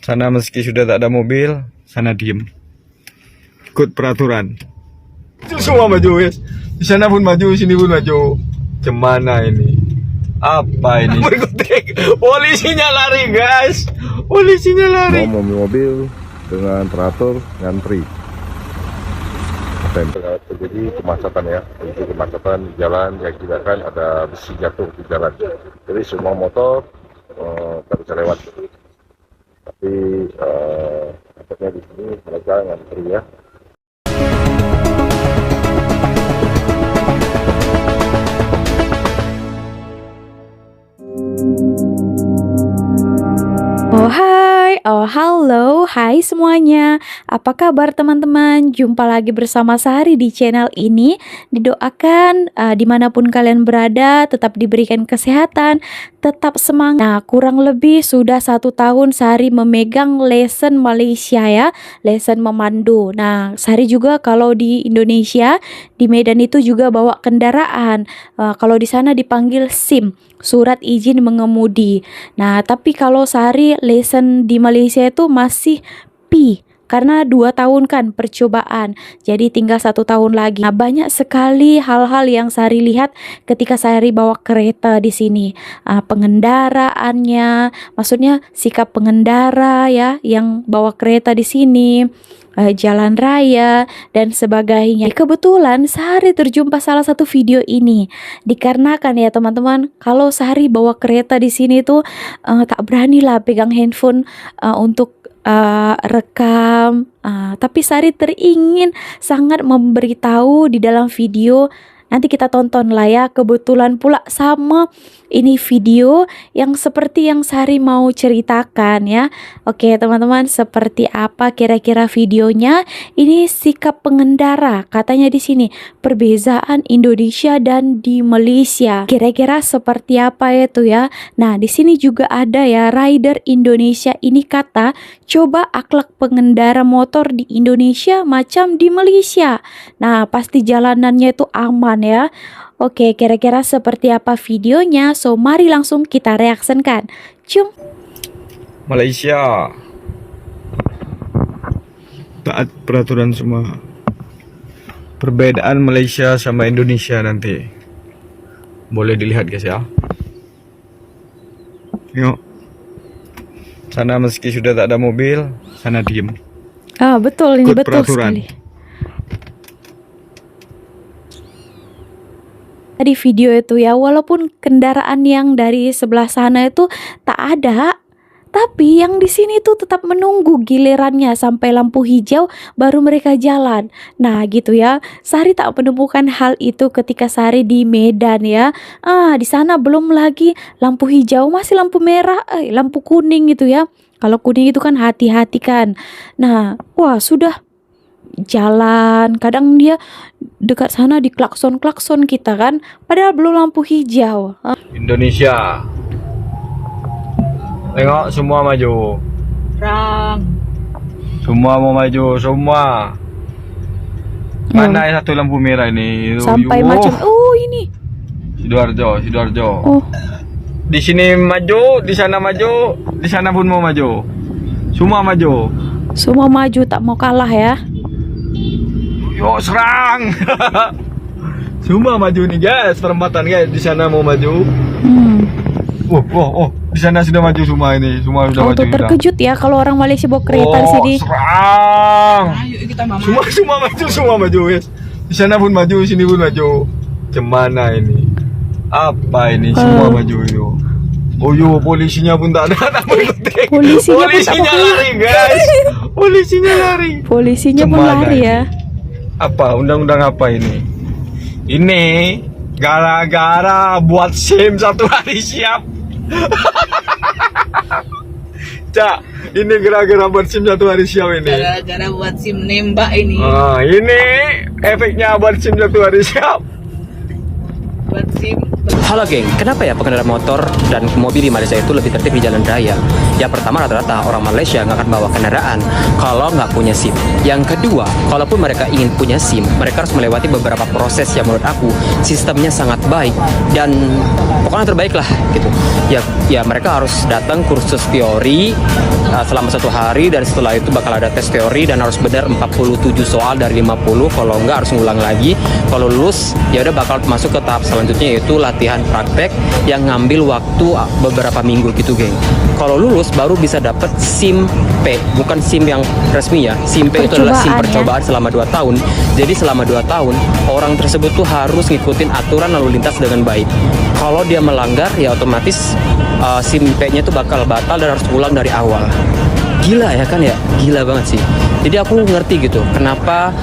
Sana meski sudah tak ada mobil, sana diem. Ikut peraturan. Itu semua maju, guys. Di sana pun maju, sini pun maju. Cemana ini? Apa ini? Berkutik. Polisinya lari, guys. Polisinya lari. Mobil dengan teratur ngantri. Terjadi kemacetan ya, terjadi kemacetan di jalan yang diakibatkan ada besi jatuh di jalan. Jadi semua motor tak bisa lewat. Tapi akhirnya di sini mereka ngantri ya. Oh hai, oh halo, hai semuanya. Apa kabar teman-teman? Jumpa lagi bersama Sari di channel ini. Didoakan dimanapun kalian berada tetap diberikan kesehatan, tetap semangat. Nah, kurang lebih sudah 1 tahun Sari memegang lesen Malaysia ya, lesen memandu. Nah, Sari juga kalau di Indonesia, di Medan itu juga bawa kendaraan. Kalau di sana dipanggil SIM, surat izin mengemudi. Nah, tapi kalau Sari lesen di Malaysia itu masih P, karena 2 tahun kan percobaan, jadi tinggal 1 tahun lagi. Nah, banyak sekali hal-hal yang Sari lihat ketika Sari bawa kereta di sini. Pengendaraannya, maksudnya sikap pengendara ya yang bawa kereta di sini, jalan raya dan sebagainya. Kebetulan Sari terjumpa salah satu video ini, dikarenakan ya teman-teman, kalau Sari bawa kereta di sini tuh tak berani lah pegang handphone untuk rekam, tapi Sari teringin sangat memberitahu di dalam video. Nanti kita tonton lah ya. Kebetulan pula sama ini video yang seperti yang Sari mau ceritakan ya. Oke teman-teman, seperti apa kira-kira videonya? Ini sikap pengendara, katanya di sini perbezaan Indonesia dan di Malaysia. Kira-kira seperti apa itu ya? Nah, di sini juga ada ya rider Indonesia ini kata, coba akhlak pengendara motor di Indonesia macam di Malaysia. Nah, pasti jalanannya itu aman ya. Oke, kira-kira seperti apa videonya? So, mari langsung kita reaksikan. Cum. Malaysia taat peraturan semua. Perbedaan Malaysia sama Indonesia nanti boleh dilihat guys ya. Yuk. Sana meski sudah tak ada mobil, sana diem. Betul, ini Ikut betul peraturan. sekali. Tadi video itu ya, walaupun kendaraan yang dari sebelah sana itu tak ada, tapi yang di sini tuh tetap menunggu gilirannya sampai lampu hijau baru mereka jalan. Nah gitu ya, Sari tak menemukan hal itu ketika Sari di Medan ya. Di sana belum lagi lampu hijau, masih lampu merah, lampu kuning gitu ya. Kalau kuning itu kan hati-hati kan. Nah, wah sudah jalan, kadang dia dekat sana di klakson kita kan, padahal belum lampu hijau. Indonesia. Tengok semua maju. Rang. Semua mau maju, semua. Mana yang satu lampu merah ini? Sampai macam ini. Sidoarjo. Oh, Di sini maju, di sana maju, di sana pun mau maju. Semua maju. semua maju tak mau kalah ya. Yuk serang. Semua maju nih guys, perempatan guys. Di sana mau maju. Di sana sudah maju semua ini. Semua sudah maju. Tuh terkejut ya kalau orang Malaysia bawa kereta di sini. Serang. Ayo kita mama. Semua maju guys. Di sana pun maju, sini pun maju. Cemana ini? Apa ini? Semua maju itu. Polisinya pun tak ada. Polisinya lari guys. Polisinya lari. Polisinya pun Cemana lari ini? ya. Apa? Undang-undang apa ini? Ini gara-gara buat SIM 1 hari siap. Cak, ini gara-gara buat SIM 1 hari siap ini. Gara-gara buat SIM nembak ini. Ini efeknya buat SIM 1 hari siap. Buat SIM Halo geng, kenapa ya pengendara motor dan mobil di Malaysia itu lebih tertib di jalan raya? Yang pertama, rata-rata orang Malaysia nggak akan bawa kendaraan kalau nggak punya SIM. Yang kedua, kalaupun mereka ingin punya SIM, mereka harus melewati beberapa proses yang menurut aku sistemnya sangat baik dan pokoknya terbaik lah gitu. Ya mereka harus datang kursus teori selama 1 hari, dan setelah itu bakal ada tes teori dan harus benar 47 soal dari 50. Kalau nggak harus ngulang lagi. Kalau lulus ya udah bakal masuk ke tahap selanjutnya, yaitu latihan praktek yang ngambil waktu beberapa minggu gitu geng. Kalau lulus baru bisa dapat SIM P, bukan SIM yang resmi ya. SIM P itu adalah SIM percobaan selama 2 tahun. Jadi selama 2 tahun orang tersebut tuh harus ngikutin aturan lalu lintas dengan baik. Kalau dia melanggar ya otomatis SIM P-nya tuh bakal batal dan harus ulang dari awal. Gila ya kan ya, gila banget sih. Jadi aku ngerti gitu kenapa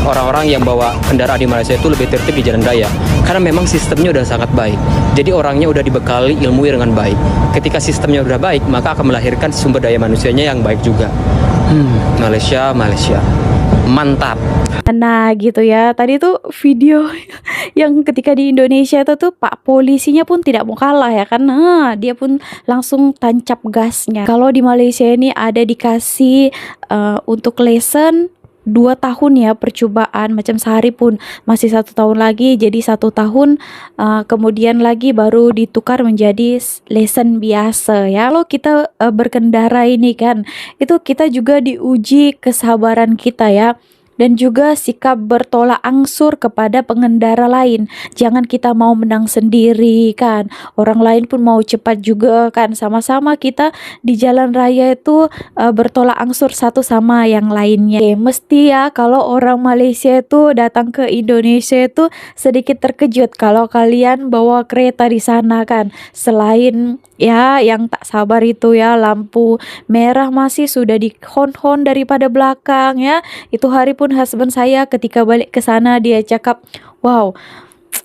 orang-orang yang bawa kendaraan di Malaysia itu lebih tertib di jalan raya, karena memang sistemnya udah sangat baik. Jadi orangnya udah dibekali ilmu dengan baik. Ketika sistemnya udah baik, maka akan melahirkan sumber daya manusianya yang baik juga. Malaysia mantap. Nah gitu ya, tadi tuh video yang ketika di Indonesia itu tuh Pak polisinya pun tidak mau kalah ya kan, dia pun langsung tancap gasnya. Kalau di Malaysia ini ada dikasih untuk lesson 2 tahun ya percobaan, macam sehari pun masih 1 tahun lagi, jadi 1 tahun kemudian lagi baru ditukar menjadi lesson biasa ya. Kalau kita berkendara ini kan, itu kita juga diuji kesabaran kita ya, dan juga sikap bertolak ansur kepada pengendara lain. Jangan kita mau menang sendiri kan, orang lain pun mau cepat juga kan. Sama-sama kita di jalan raya itu bertolak ansur satu sama yang lainnya. Mesti ya kalau orang Malaysia itu datang ke Indonesia itu sedikit terkejut kalau kalian bawa kereta di sana kan. Selain ya yang tak sabar itu ya, lampu merah masih sudah dihon-hon daripada belakang ya. Itu hari pun husband saya ketika balik ke sana dia cakap, wow,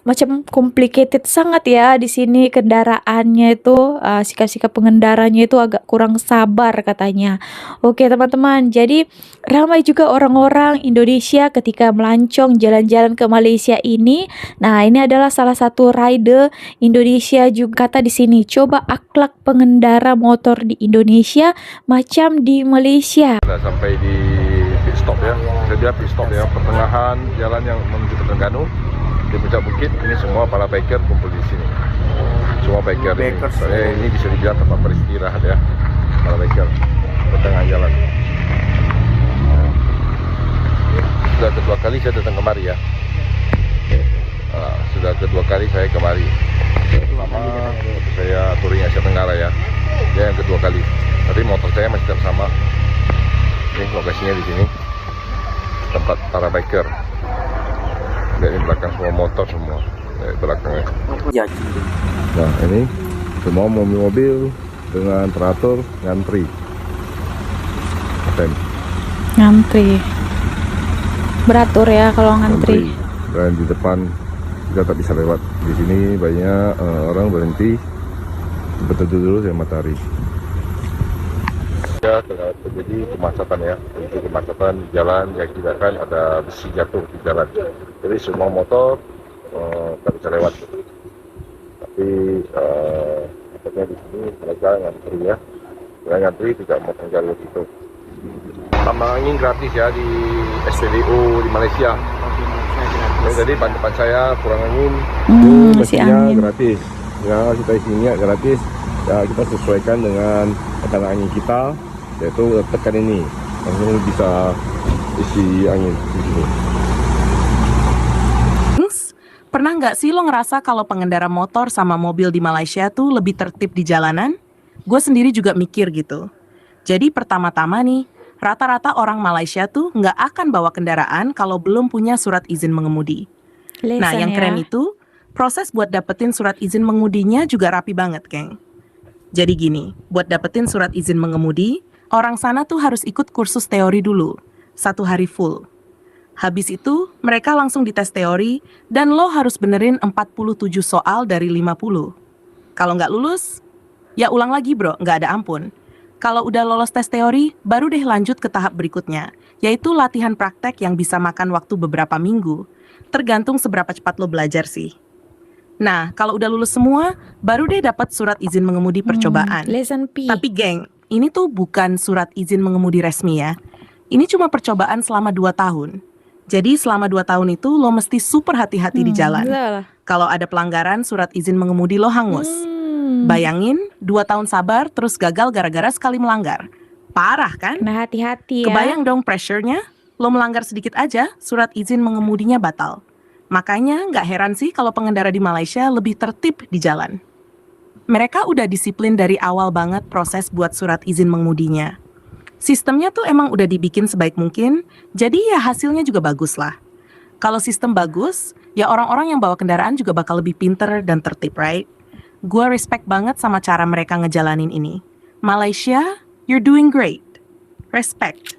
macam complicated sangat ya di sini kendaraannya itu, sikap-sikap pengendaranya itu agak kurang sabar katanya. Oke teman-teman, jadi ramai juga orang-orang Indonesia ketika melancong jalan-jalan ke Malaysia ini. Nah ini adalah salah satu rider Indonesia juga kata di sini, coba akhlak pengendara motor di Indonesia macam di Malaysia. Sudah sampai di pit stop ya, saya pit stop ya, pertengahan jalan yang menuju ke Terengganu. Di puncak bukit ini semua para biker kumpul di sini. Semua biker ini. Soalnya ini bisa dibilang tempat beristirahat ya, para biker pertengahan jalan. Sudah kedua kali saya datang kemari ya. Sudah kedua kali saya kemari. Pertama waktu saya touring Asia Tenggara ya. Ya yang kedua kali. Tapi motor saya masih tetap sama. Ini lokasinya di sini. Tempat para biker. Dari belakang semua motor semua dari belakangnya. Nah ini semua mobil-mobil dengan teratur ngantri. Ngantri beratur ya kalau ngantri. Dan di depan kita tak bisa lewat. Di sini banyak orang berhenti betul dulu saya matahari. Ya, terjadi kemacetan ya, terjadi kemacetan di jalan yang tidak kan ada besi jatuh di jalan. Jadi semua motor tak bisa lewat. Tapi akhirnya di sini mereka ngantri ya, mereka ngantri tidak mau jalur itu. Tambang angin gratis ya di SPBU di Malaysia. Jadi depan saya kurang angin, mesinnya gratis. Ya kita isi minyak gratis. Ya kita sesuaikan dengan tekanan angin kita. Yaitu tekan ini langsung bisa isi angin di sini. Pernah nggak sih lo ngerasa kalau pengendara motor sama mobil di Malaysia tuh lebih tertib di jalanan? Gue sendiri juga mikir gitu. Jadi pertama-tama nih, rata-rata orang Malaysia tuh nggak akan bawa kendaraan kalau belum punya surat izin mengemudi. Nah yang keren itu, proses buat dapetin surat izin mengemudinya juga rapi banget, geng. Jadi gini, buat dapetin surat izin mengemudi, orang sana tuh harus ikut kursus teori dulu, 1 hari full. Habis itu, mereka langsung dites teori, dan lo harus benerin 47 soal dari 50. Kalau nggak lulus, ya ulang lagi bro, nggak ada ampun. Kalau udah lolos tes teori, baru deh lanjut ke tahap berikutnya, yaitu latihan praktek yang bisa makan waktu beberapa minggu. Tergantung seberapa cepat lo belajar sih. Nah, kalau udah lulus semua, baru deh dapat surat izin mengemudi percobaan. Lesson P. Tapi geng, ini tuh bukan surat izin mengemudi resmi ya. Ini cuma percobaan selama 2 tahun. Jadi selama 2 tahun itu lo mesti super hati-hati di jalan. Betul. Kalau ada pelanggaran surat izin mengemudi lo hangus. Hmm. Bayangin 2 tahun sabar terus gagal gara-gara sekali melanggar. Parah kan? Nah, hati-hati ya. Kebayang dong pressure-nya? Lo melanggar sedikit aja, surat izin mengemudinya batal. Makanya nggak heran sih kalau pengendara di Malaysia lebih tertib di jalan. Mereka udah disiplin dari awal banget proses buat surat izin mengemudinya. Sistemnya tuh emang udah dibikin sebaik mungkin, jadi ya hasilnya juga bagus lah. Kalau sistem bagus, ya orang-orang yang bawa kendaraan juga bakal lebih pinter dan tertib, right? Gua respect banget sama cara mereka ngejalanin ini. Malaysia, you're doing great. Respect.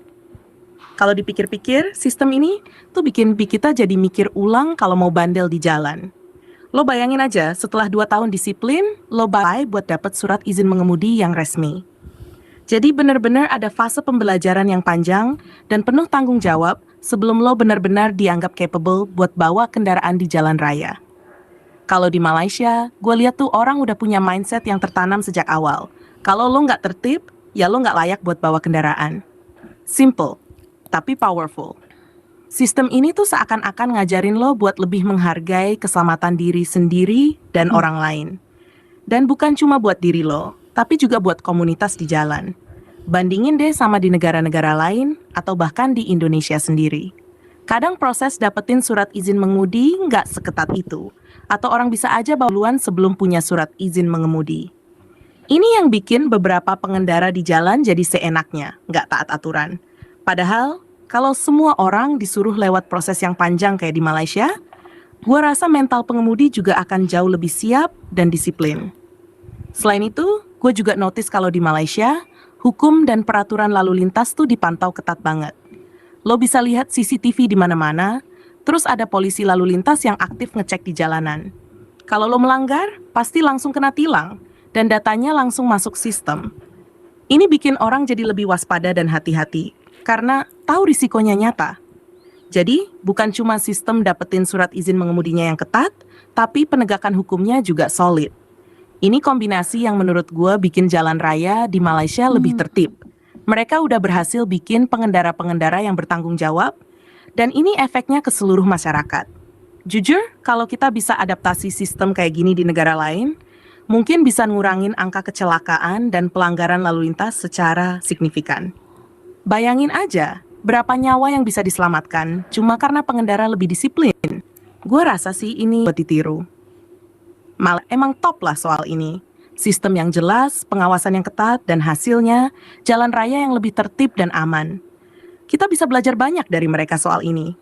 Kalau dipikir-pikir, sistem ini tuh bikin kita jadi mikir ulang kalau mau bandel di jalan. Lo bayangin aja, setelah 2 tahun disiplin, lo buat dapat surat izin mengemudi yang resmi. Jadi benar-benar ada fase pembelajaran yang panjang dan penuh tanggung jawab sebelum lo benar-benar dianggap capable buat bawa kendaraan di jalan raya. Kalau di Malaysia, gue lihat tuh orang udah punya mindset yang tertanam sejak awal. Kalau lo nggak tertib, ya lo nggak layak buat bawa kendaraan. Simple, tapi powerful. Sistem ini tuh seakan-akan ngajarin lo buat lebih menghargai keselamatan diri sendiri dan orang lain. Dan bukan cuma buat diri lo, tapi juga buat komunitas di jalan. Bandingin deh sama di negara-negara lain, atau bahkan di Indonesia sendiri. Kadang proses dapetin surat izin mengemudi nggak seketat itu, atau orang bisa aja bawa duluan sebelum punya surat izin mengemudi. Ini yang bikin beberapa pengendara di jalan jadi seenaknya, nggak taat aturan. Padahal, kalau semua orang disuruh lewat proses yang panjang kayak di Malaysia, gua rasa mental pengemudi juga akan jauh lebih siap dan disiplin. Selain itu, gue juga notice kalau di Malaysia, hukum dan peraturan lalu lintas tuh dipantau ketat banget. Lo bisa lihat CCTV di mana-mana, terus ada polisi lalu lintas yang aktif ngecek di jalanan. Kalau lo melanggar, pasti langsung kena tilang, dan datanya langsung masuk sistem. Ini bikin orang jadi lebih waspada dan hati-hati, karena tahu risikonya nyata. Jadi, bukan cuma sistem dapetin surat izin mengemudinya yang ketat, tapi penegakan hukumnya juga solid. Ini kombinasi yang menurut gue bikin jalan raya di Malaysia lebih tertib. Mereka udah berhasil bikin pengendara-pengendara yang bertanggung jawab, dan ini efeknya ke seluruh masyarakat. Jujur, kalau kita bisa adaptasi sistem kayak gini di negara lain, mungkin bisa ngurangin angka kecelakaan dan pelanggaran lalu lintas secara signifikan. Bayangin aja, berapa nyawa yang bisa diselamatkan cuma karena pengendara lebih disiplin. Gue rasa sih ini buat ditiru. Malah emang top lah soal ini. Sistem yang jelas, pengawasan yang ketat, dan hasilnya jalan raya yang lebih tertib dan aman. Kita bisa belajar banyak dari mereka soal ini.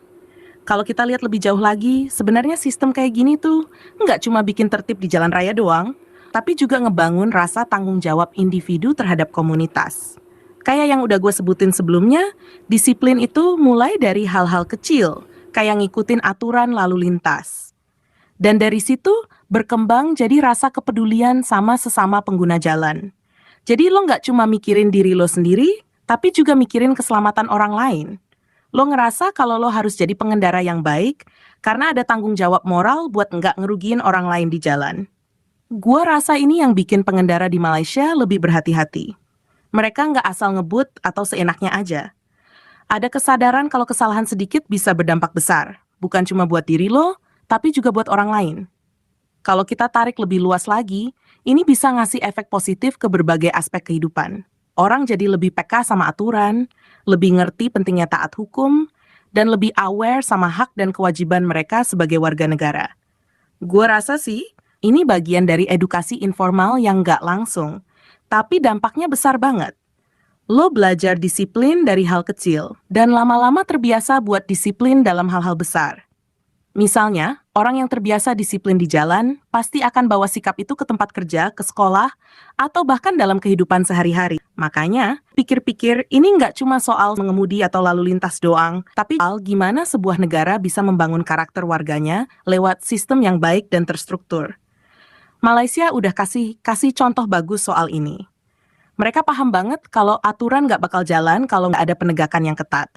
Kalau kita lihat lebih jauh lagi, sebenarnya sistem kayak gini tuh nggak cuma bikin tertib di jalan raya doang, tapi juga ngebangun rasa tanggung jawab individu terhadap komunitas. Kayak yang udah gue sebutin sebelumnya, disiplin itu mulai dari hal-hal kecil, kayak ngikutin aturan lalu lintas. Dan dari situ berkembang jadi rasa kepedulian sama sesama pengguna jalan. Jadi lo nggak cuma mikirin diri lo sendiri, tapi juga mikirin keselamatan orang lain. Lo ngerasa kalau lo harus jadi pengendara yang baik, karena ada tanggung jawab moral buat nggak ngerugiin orang lain di jalan. Gua rasa ini yang bikin pengendara di Malaysia lebih berhati-hati. Mereka nggak asal ngebut atau seenaknya aja. Ada kesadaran kalau kesalahan sedikit bisa berdampak besar, bukan cuma buat diri lo, tapi juga buat orang lain. Kalau kita tarik lebih luas lagi, ini bisa ngasih efek positif ke berbagai aspek kehidupan. Orang jadi lebih peka sama aturan, lebih ngerti pentingnya taat hukum, dan lebih aware sama hak dan kewajiban mereka sebagai warga negara. Gua rasa sih, ini bagian dari edukasi informal yang nggak langsung, tapi dampaknya besar banget. Lo belajar disiplin dari hal kecil, dan lama-lama terbiasa buat disiplin dalam hal-hal besar. Misalnya, orang yang terbiasa disiplin di jalan pasti akan bawa sikap itu ke tempat kerja, ke sekolah, atau bahkan dalam kehidupan sehari-hari. Makanya, pikir-pikir ini nggak cuma soal mengemudi atau lalu lintas doang, tapi soal gimana sebuah negara bisa membangun karakter warganya lewat sistem yang baik dan terstruktur. Malaysia udah kasih contoh bagus soal ini. Mereka paham banget kalau aturan nggak bakal jalan kalau nggak ada penegakan yang ketat.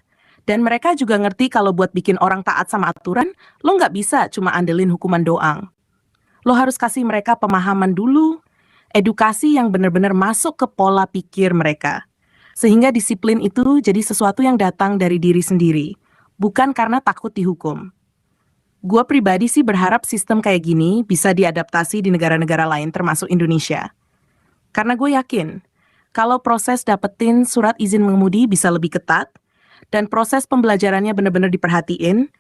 Dan mereka juga ngerti kalau buat bikin orang taat sama aturan, lo nggak bisa cuma andelin hukuman doang. Lo harus kasih mereka pemahaman dulu, edukasi yang benar-benar masuk ke pola pikir mereka. Sehingga disiplin itu jadi sesuatu yang datang dari diri sendiri, bukan karena takut dihukum. Gua pribadi sih berharap sistem kayak gini bisa diadaptasi di negara-negara lain termasuk Indonesia. Karena gue yakin, kalau proses dapetin surat izin mengemudi bisa lebih ketat, dan proses pembelajarannya benar-benar diperhatiin,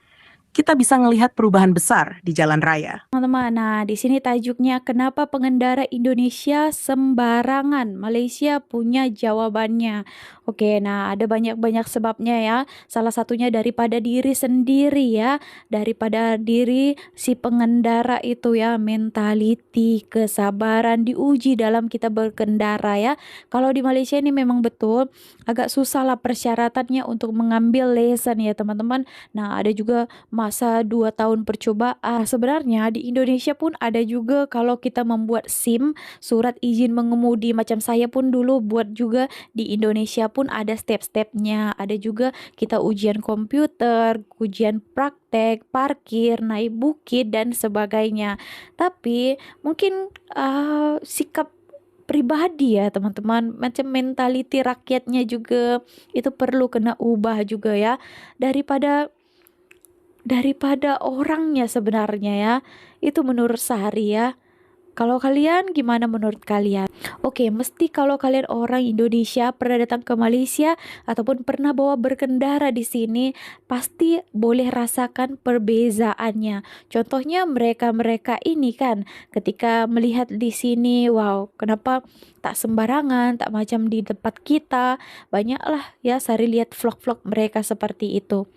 kita bisa ngelihat perubahan besar di jalan raya. Teman-teman, nah di sini tajuknya kenapa pengendara Indonesia sembarangan. Malaysia punya jawabannya. Oke, nah ada banyak-banyak sebabnya ya. Salah satunya daripada diri sendiri ya, daripada diri si pengendara itu ya, mentality, kesabaran diuji dalam kita berkendara ya. Kalau di Malaysia ini memang betul agak susah lah persyaratannya untuk mengambil lesson ya teman-teman. Nah, ada juga masa 2 tahun percobaan. Sebenarnya di Indonesia pun ada juga kalau kita membuat SIM, surat izin mengemudi, macam saya pun dulu buat juga di Indonesia pun ada step-stepnya. Ada juga kita ujian komputer, ujian praktek, parkir, naik bukit dan sebagainya. Tapi mungkin sikap pribadi ya teman-teman, macam mentality rakyatnya juga itu perlu kena ubah juga ya, daripada orangnya sebenarnya ya. Itu menurut Sehari ya. Kalau kalian gimana menurut kalian? Oke, mesti kalau kalian orang Indonesia pernah datang ke Malaysia ataupun pernah bawa berkendara di sini, pasti boleh rasakan perbezaannya. Contohnya mereka-mereka ini kan, ketika melihat di sini, wow, kenapa tak sembarangan, tak macam di tempat kita. Banyaklah ya Sari lihat vlog-vlog mereka seperti itu.